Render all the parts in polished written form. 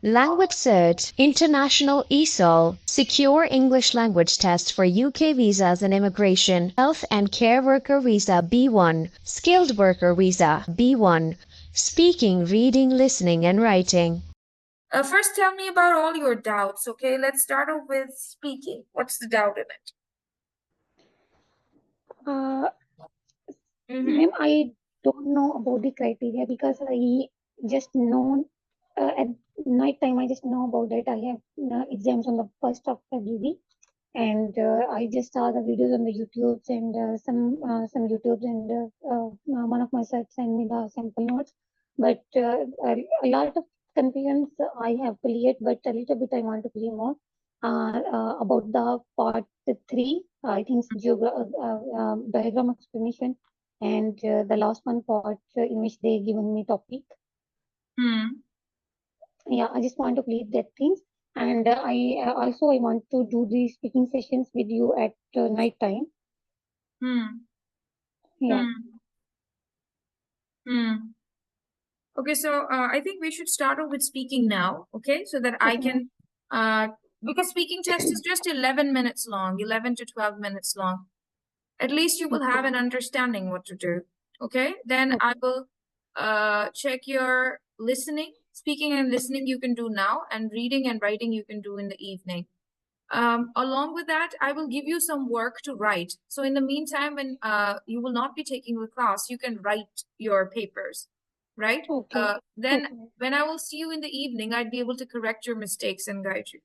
LanguageCert International ESOL Secure English Language Test for UK Visas and Immigration Health and Care Worker Visa B1 Skilled Worker Visa B1 Speaking, Reading, Listening and Writing. First, tell me about all your doubts, okay? Let's start off with speaking. What's the doubt in it? Ma'am, I don't know about the criteria because I just know at night time. I just know about that. I have exams on the 1st of February, and I just saw the videos on the YouTubes and some YouTubes and one of my sets sent me the sample notes. But a lot of confusions I have cleared, but a little bit I want to clear more about the part 3. I think diagram explanation. And the last one part in which they given me topic. Yeah, I just want to clear that things. And I also I want to do these speaking sessions with you at night time. Yeah. Okay, so I think we should start off with speaking now, okay? So that I can, because speaking test is just 11 minutes long, 11 to 12 minutes long. At least you will have an understanding what to do, okay? Then I will check your listening. Speaking and listening you can do now, and reading and writing you can do in the evening. Along with that, I will give you some work to write. So in the meantime, when you will not be taking the class, you can write your papers, right? Then when I will see you in the evening, I'd be able to correct your mistakes and guide you.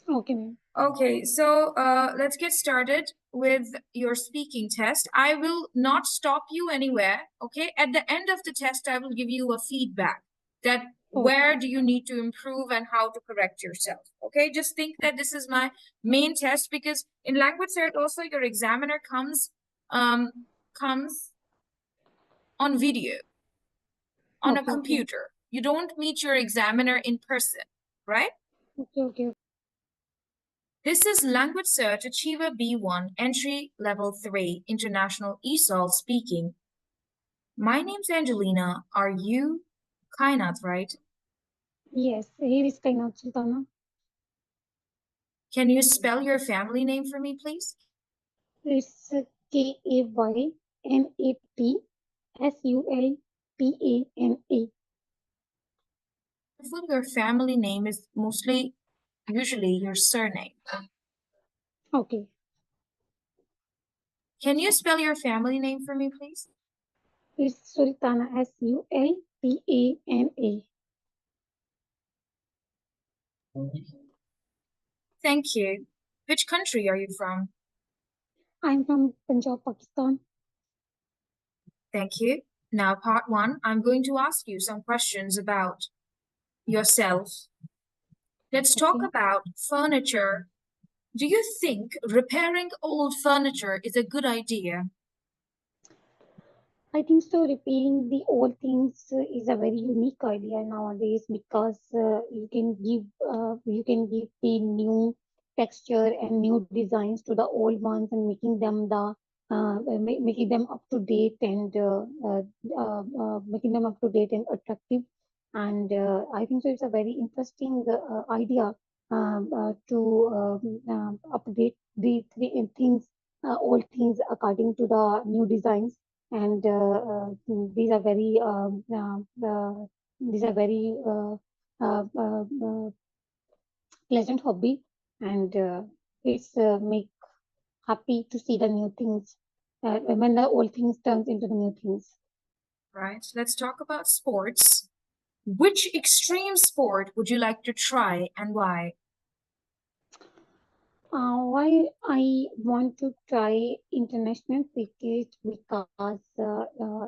Okay, ma'am. Okay, so let's get started with your speaking test. I will not stop you anywhere, okay? At the end of the test, I will give you a feedback that where do you need to improve and how to correct yourself, okay? Just think that this is my main test, because in LanguageCert also your examiner comes on video, on a computer. You don't meet your examiner in person, right? Okay. This is LanguageCert Achiever B1 Entry Level 3 International ESOL speaking. My name's Angelina. Are you Kainat, right? Yes, here is Kainat Sultana. Can you spell your family name for me, please? It's KAYNATSULTANA. Your family name is usually your surname. Okay. Can you spell your family name for me, please? It's Sultana, SULTANA. Thank you. Which country are you from? I'm from Punjab, Pakistan. Thank you. Now, part 1, I'm going to ask you some questions about yourself. Let's talk about furniture. Do you think repairing old furniture is a good idea? I think so. Repairing the old things is a very unique idea nowadays, because you can give the new texture and new designs to the old ones, and making them making them up to date and attractive. And I think so. It's a very interesting idea to update the things, old things according to the new designs. And these are very pleasant hobby, and it's make happy to see the new things when the old things turns into the new things. Right. Let's talk about sports. Which extreme sport would you like to try and why? Why I want to try international cricket, because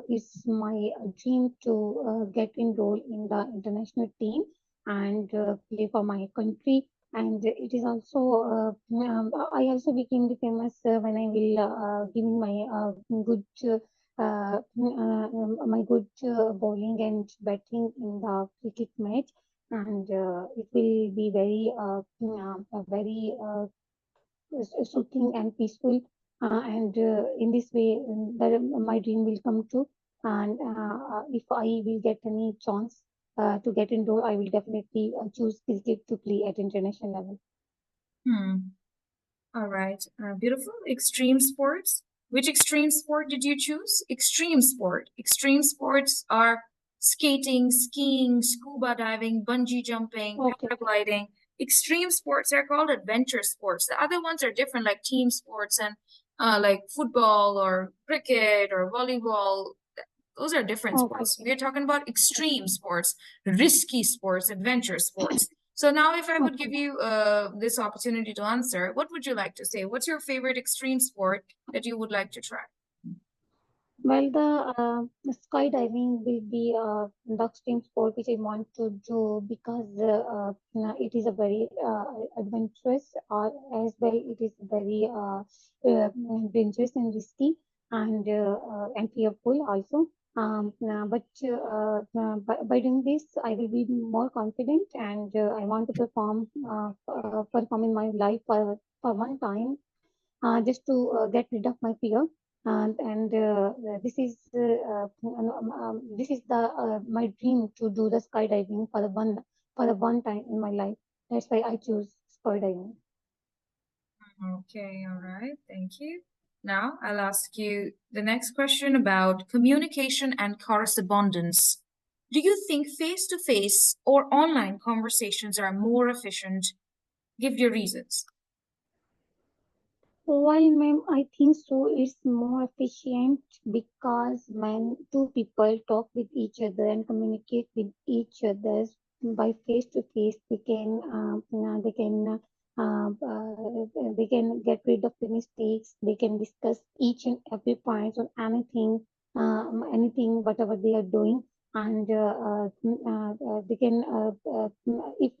it's my dream to get enrolled in the international team and play for my country. And it is also I also became famous when I will giving my good bowling and batting in the cricket match, and it will be very soothing and peaceful, and in this way my dream will come true. And if I will get any chance to get into, I will definitely choose cricket to play at international level. All right. Beautiful. Extreme sports. Which extreme sport did you choose? Extreme sport. Extreme sports are skating, skiing, scuba diving, bungee jumping, Okay. paragliding. Extreme sports are called adventure sports. The other ones are different, like team sports and like football or cricket or volleyball. Those are different Okay. sports. We're talking about extreme sports, risky sports, adventure sports. So now if I would give you this opportunity to answer, what would you like to say? What's your favorite extreme sport that you would like to try? Well, the skydiving will be the extreme sport which I want to do because it is a very adventurous, as well it is very dangerous and risky and fearful also. By doing this, I will be more confident, and I want to perform in my life for one time, just to get rid of my fear. And this is the my dream to do the skydiving for the one time in my life. That's why I choose skydiving. Okay, all right, thank you. Now I'll ask you the next question about communication and correspondence. Do you think face-to-face or online conversations are more efficient? Give your reasons. While, ma'am, I think so, it's more efficient because when two people talk with each other and communicate with each other by face to face, they can get rid of the mistakes. They can discuss each and every point on anything, whatever they are doing, and they can if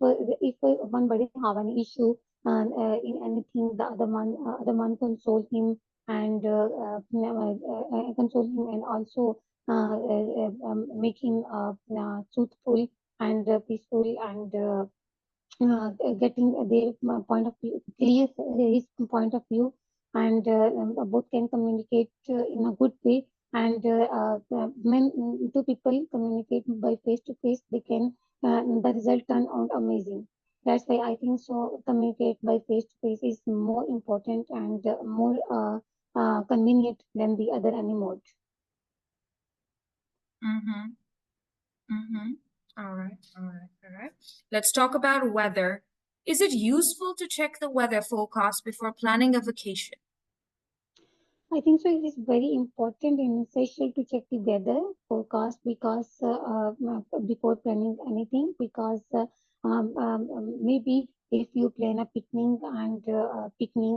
one body have an issue and in anything, the other one console him and console him, and also make him truthful and peaceful, and getting their point of view clear, his point of view, and both can communicate in a good way. And when two people communicate by face to face, they can the result turn out amazing. That's why I think so. Communicate by face to face is more important and more convenient than the other any mode. Mm-hmm. Mm-hmm. All right, all right, all right. Let's talk about weather. Is it useful to check the weather forecast before planning a vacation? I think so. It is very important and essential to check the weather forecast because before planning anything, because maybe if you plan a picnic,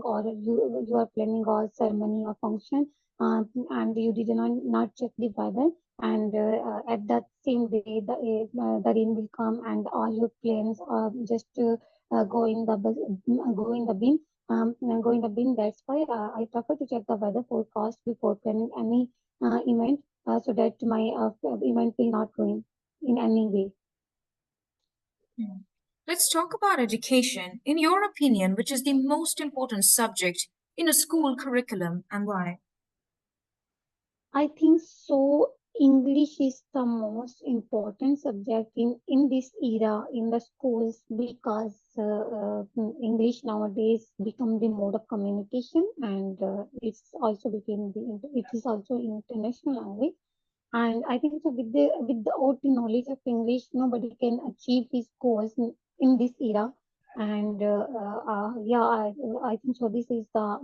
or you are planning a ceremony or function, and you did not check the weather, and at that same day the rain will come, and all your plans just go in the go in the bin, go in the bin. That's why I prefer to check the weather forecast before planning any event, so that my event will not ruin in any way. Let's talk about education. In your opinion, which is the most important subject in a school curriculum and why? I think so. English is the most important subject in this era in the schools, because English nowadays become the mode of communication, and it is also international language. And I think so without the knowledge of English, nobody can achieve his goals in this era. And yeah, I think so. This is the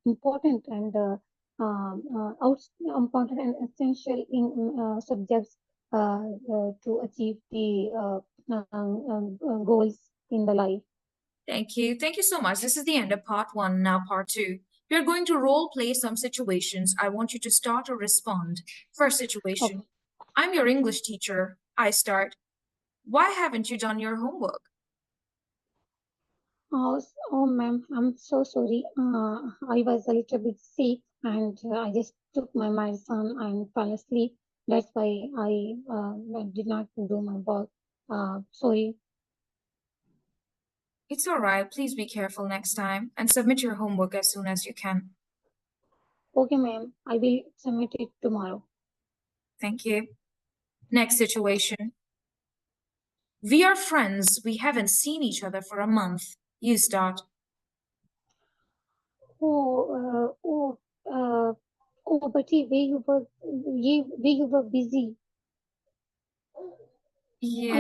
important and important and essential in subjects to achieve the goals in the life. Thank you. Thank you so much. This is the end of part one. Now, part two. We are going to role play some situations. I want you to start or respond. First situation. Okay. I'm your English teacher. I start. Why haven't you done your homework? Oh, ma'am, I'm so sorry. I was a little bit sick, and I just took my medicine and fell asleep. That's why I did not do my work. Sorry. It's all right. Please be careful next time and submit your homework as soon as you can. Okay, ma'am, I will submit it tomorrow. Thank you. Next situation. We are friends. We haven't seen each other for a month. You start. But you were busy. Yes.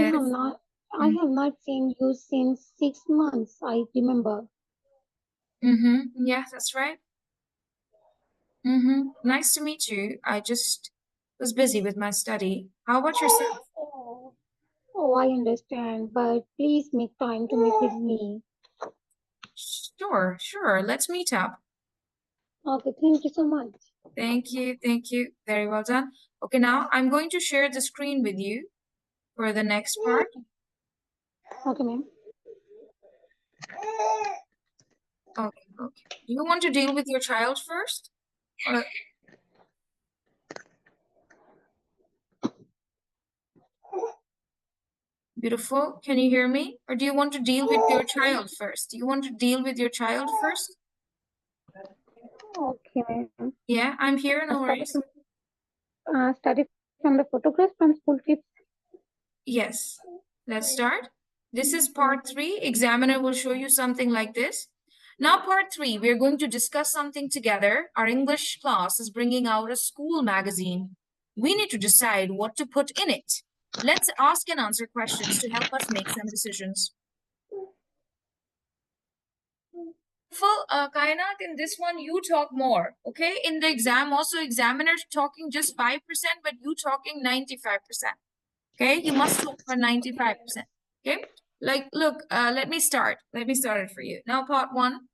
I have not seen you since 6 months, I remember. Yeah, that's right. Nice to meet you. I just was busy with my study. How about yourself? I understand, but please make time to meet with me. Sure. Let's meet up. Okay, thank you so much. Thank you. Very well done. Okay, now I'm going to share the screen with you for the next part. Okay, ma'am. Okay. Do you want to deal with your child first? Or... Beautiful. Can you hear me? Or do you want to deal with your child first? Okay, ma'am. Yeah, I'm here. No worries. Study from the photographs from school trips. Yes. Let's start. This is part 3. Examiner will show you something like this. Now part 3, we're going to discuss something together. Our English class is bringing out a school magazine. We need to decide what to put in it. Let's ask and answer questions to help us make some decisions. Kainat, in this one, you talk more, okay? In the exam, also examiners talking just 5%, but you talking 95%, okay? You must talk for 95%, okay? Like, look, let me start it for you. Now, part 1.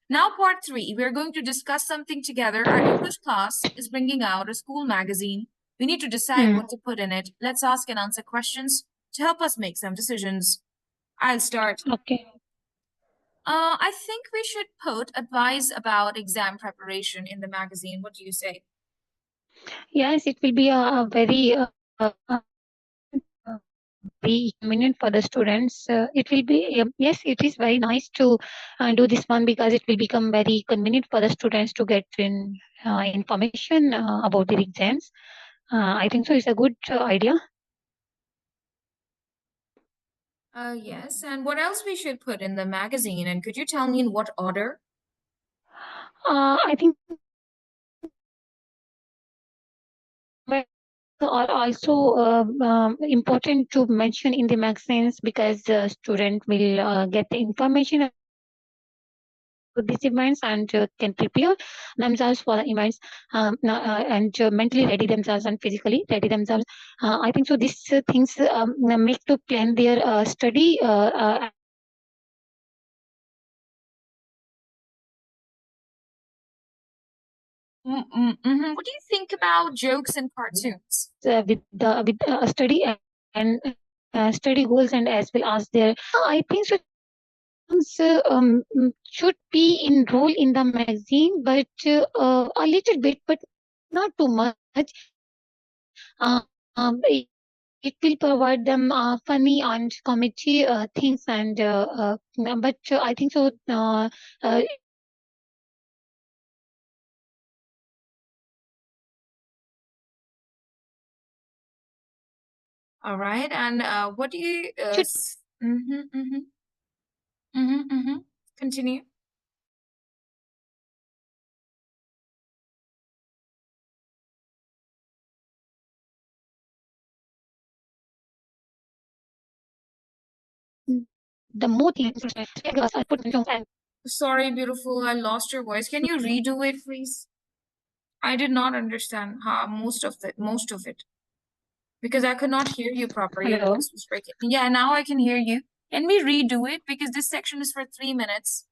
Now, part 3, we're going to discuss something together. Our English class is bringing out a school magazine. We need to decide what to put in it. Let's ask and answer questions to help us make some decisions. I'll start. Okay. I think we should put advice about exam preparation in the magazine. What do you say? Yes, it will be a very very convenient for the students. It will be, yes, it is very nice to do this one because it will become very convenient for the students to get information about their exams. I think so. It's a good idea. Yes. And what else we should put in the magazine? And could you tell me in what order? I think are also important to mention in the magazines because the student will get the information about these events and can prepare themselves for the events and mentally ready themselves and physically ready themselves. I think so. These things make to plan their study. What do you think about jokes and cartoons? With study and study goals and as well as their. I think so. Should be enrolled in the magazine, but a little bit, but not too much. It will provide them funny and comedy things, and but I think so. All right. And what do you? Continue. The more things. Sorry, beautiful. I lost your voice. Can you redo it, please? I did not understand most of it because I could not hear you properly. Your Hello. voice was breaking. Yeah, now I can hear you. Can we redo it because this section is for 3 minutes?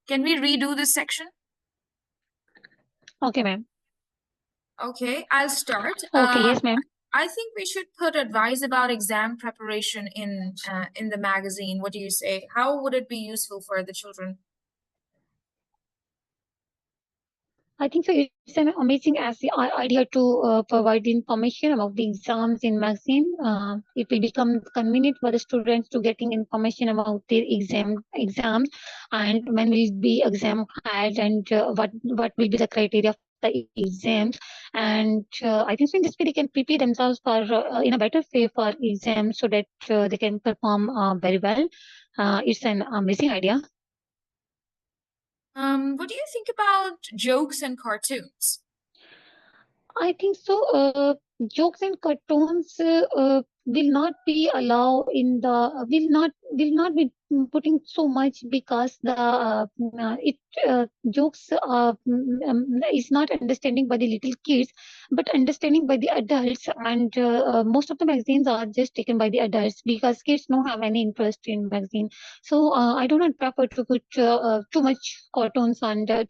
Can we redo this section? Okay, ma'am. Okay, I'll start. Okay, yes, ma'am. I think we should put advice about exam preparation in the magazine. What do you say? How would it be useful for the children? I think so. It's an amazing idea to provide information about the exams in magazine. It will become convenient for the students to getting information about their exams, and when will be exam held, and what will be the criteria the exams. And I think so in this way they can prepare themselves for in a better way for exams so that they can perform very well. It's an amazing idea. What do you think about jokes and cartoons? I think so. Jokes and cartoons will not be allowed in the will not be putting so much because the it jokes is not understanding by the little kids, but understanding by the adults. And most of the magazines are just taken by the adults because kids don't have any interest in magazine. So I do not prefer to put too much cartoons and I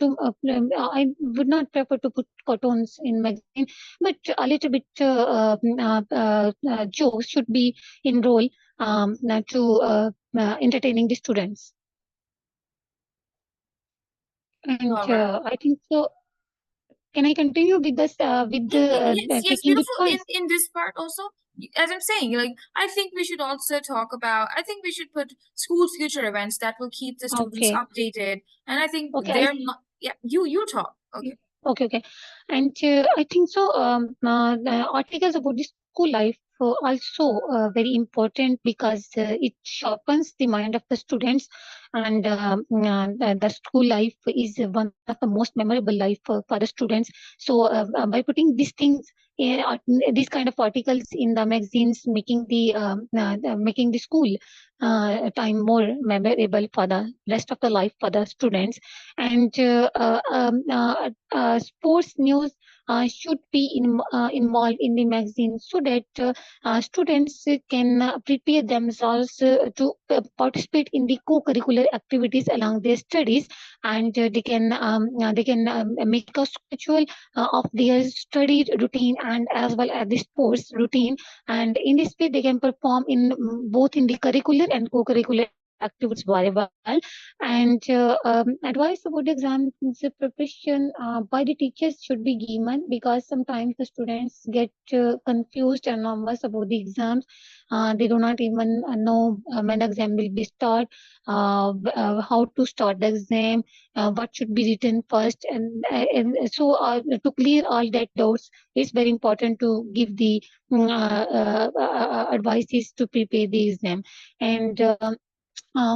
would not prefer to put cartoons in magazine, but a little bit jokes should be enrolled to entertaining the students. And All right. I think so. Can I continue with this with the Yes, taking the beautiful. points? In this part also, as I'm saying, like I think we should also talk about. I think we should put school future events that will keep the students Okay. updated. And I think Okay. they're not. Yeah, you talk. Okay. Okay. And I think so. The articles about the school life also very important because it sharpens the mind of the students, and the school life is one of the most memorable life for the students. So by putting these things, these kind of articles in the magazines, making the school time more memorable for the rest of the life for the students. And sports news should be involved in the magazine so that students can prepare themselves to participate in the co-curricular activities along their studies, and they can make a schedule of their study routine and as well as the sports routine, and in this way they can perform in both in the curricular and co-curricular activities very well. And advice about the exams preparation by the teachers should be given because sometimes the students get confused and nervous about the exams. They do not even know when the exam will be start, how to start the exam, what should be written first, and so to clear all that doubts, it's very important to give the advices to prepare the exam. And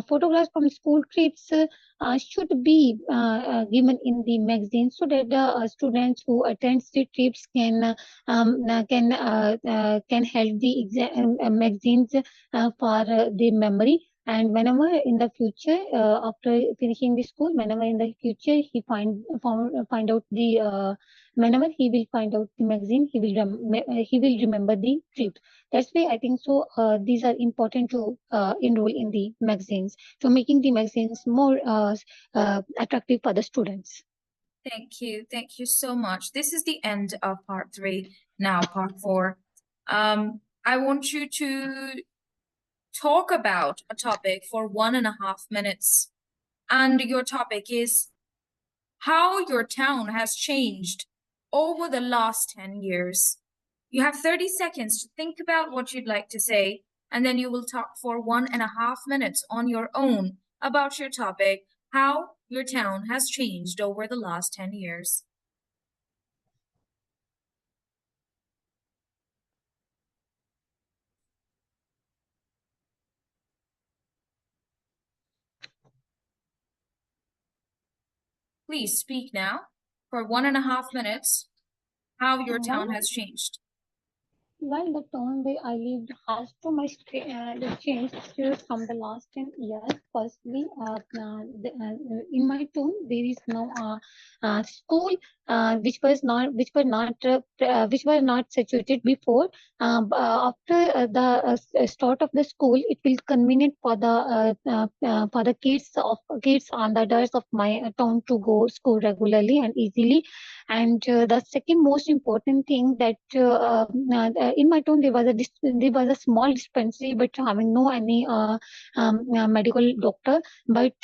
photographs from school trips should be given in the magazine so that the students who attend the trips can help the exam magazines for their memory. And whenever in the future, after finishing the school, whenever in the future find out the whenever he will find out the magazine, he will remember the trip. That's why I think so. These are important to enroll in the magazines, to making the magazines more attractive for the students. Thank you. Thank you so much. This is the end of part 3. Now part 4. I want you to talk about a topic for 1.5 minutes. And your topic is how your town has changed over the last 10 years. You have 30 seconds to think about what you'd like to say, and then you will talk for 1.5 minutes on your own about your topic, how your town has changed over the last 10 years. Please speak now for 1.5 minutes, how your town has changed. Well, the town where I lived has too much changed from the last 10 years. Firstly, in my town there is now a school which were not situated before. After the start of the school, it will convenient for the kids and the adults of my town to go school regularly and easily. And the second most important thing that in my town there was a small dispensary, but having no any medical doctor. But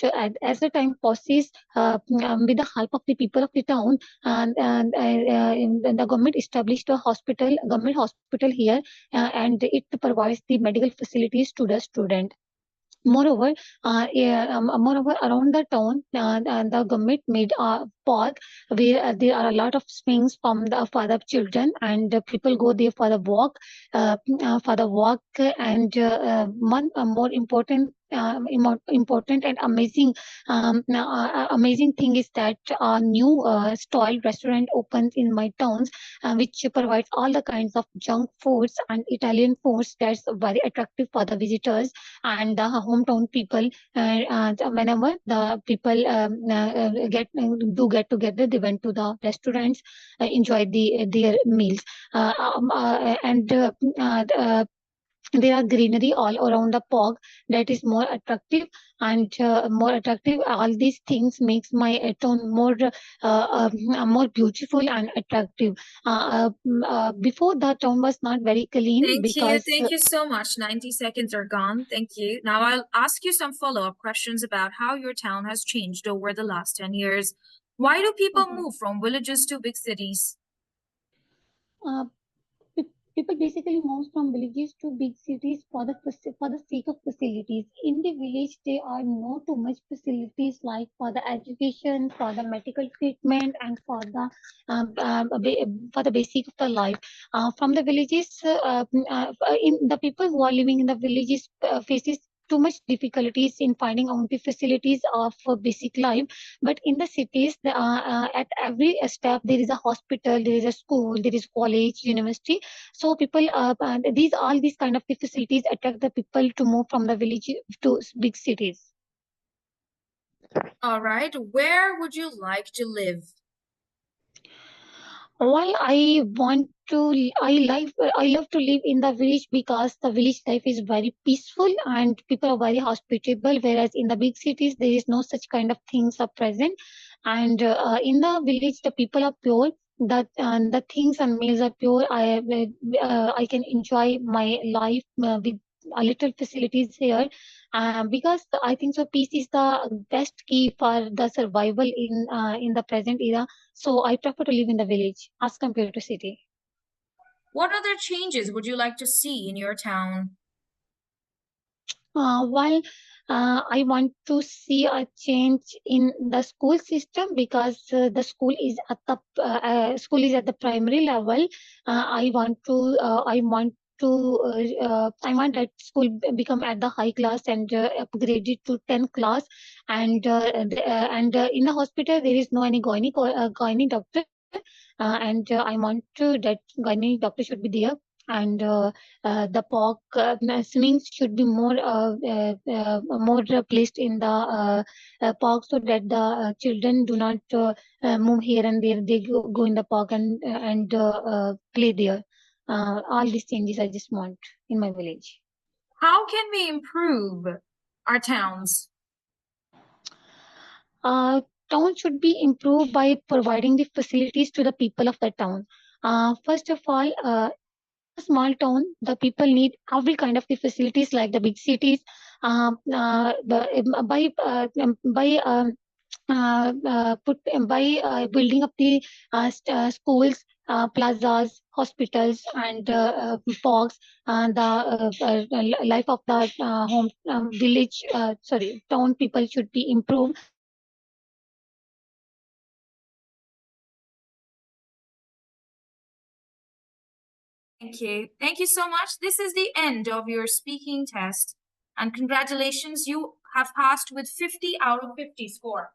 as the time passes, with the help of the people of the town, the government established a government hospital here, and it provides the medical facilities to the student. Moreover, moreover, around the town, the government made a park where there are a lot of swings for the children, and people go there for the walk, and one more important and amazing thing is that a new stall restaurant opens in my towns, which provides all the kinds of junk foods and Italian foods that's very attractive for the visitors and the hometown people. Whenever the people get together, they went to the restaurants, enjoy their meals, and there are greenery all around the park that is more attractive and more attractive. All these things makes my town more beautiful and attractive. Before, the town was not very clean because Thank you so much. 90 seconds are gone. Thank you. Now I'll ask you some follow-up questions about how your town has changed over the last 10 years. Why do people move from villages to big cities? uh, people basically move from villages to big cities for the sake of facilities. In the village, there are no too much facilities like for the education, for the medical treatment, and for the basic of the life. From the villages, in the people who are living in the villages faces too much difficulties in finding out the facilities of basic life. But in the cities, at every step there is a hospital, there is a school, there is college, university. So people, all these kind of the facilities attract the people to move from the village to big cities. All right. Where would you like to live? While I love to live in the village because the village life is very peaceful and people are very hospitable. Whereas in the big cities, there is no such kind of things are present. And in the village, the people are pure. The things and meals are pure. I can enjoy my life with a little facilities here. Because I think so, peace is the best key for the survival in the present era. So I prefer to live in the village as compared to city. What other changes would you like to see in your town? While I want to see a change in the school system because the school is at the primary level. I want that school become at the high class and upgraded to 10th class. And in the hospital there is no any gynae doctor. And I want to that gynae doctor should be there. And the park swimming should be more placed in the park so that the children do not move here and there. They go in the park and play there. All these changes I just want in my village. How can we improve our towns? Town should be improved by providing the facilities to the people of the town. First of all, a small town, the people need every kind of the facilities like the big cities. By building up the schools, plazas, hospitals, and parks, the life of the town people should be improved. Thank you. Thank you so much. This is the end of your speaking test. And congratulations, you have passed with 50 out of 50 score.